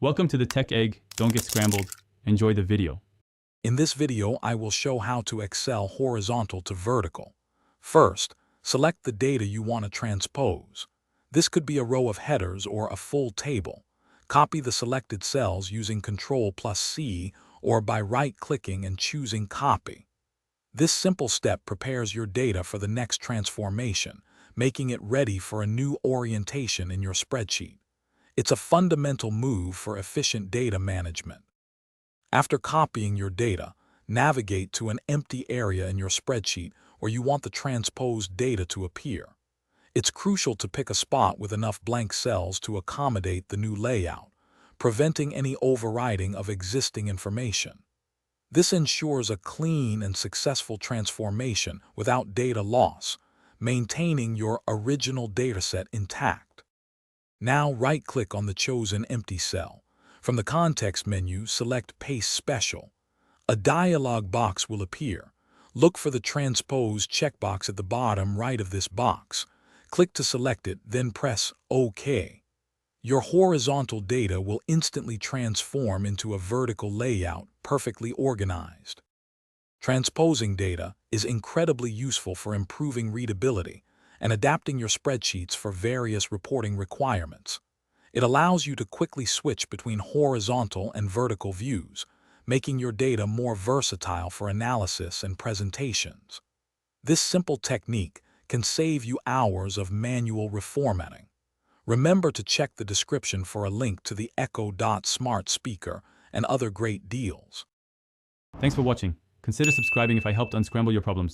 Welcome to the Tech Egg. Don't get scrambled. Enjoy the video. In this video, I will show how to excel horizontal to vertical. First, select the data you want to transpose. This could be a row of headers or a full table. Copy the selected cells using Ctrl+C or by right-clicking and choosing Copy. This simple step prepares your data for the next transformation, making it ready for a new orientation in your spreadsheet. It's a fundamental move for efficient data management. After copying your data, navigate to an empty area in your spreadsheet where you want the transposed data to appear. It's crucial to pick a spot with enough blank cells to accommodate the new layout, preventing any overriding of existing information. This ensures a clean and successful transformation without data loss, maintaining your original dataset intact. Now right-click on the chosen empty cell. From the context menu, select Paste Special. A dialog box will appear. Look for the Transpose checkbox at the bottom right of this box. Click to select it, then press OK. Your horizontal data will instantly transform into a vertical layout, perfectly organized. Transposing data is incredibly useful for improving readability and adapting your spreadsheets for various reporting requirements. It allows you to quickly switch between horizontal and vertical views, making your data more versatile for analysis and presentations. This simple technique can save you hours of manual reformatting. Remember to check the description for a link to the Echo Dot smart speaker and other great deals. Thanks for watching. Consider subscribing if I helped unscramble your problems.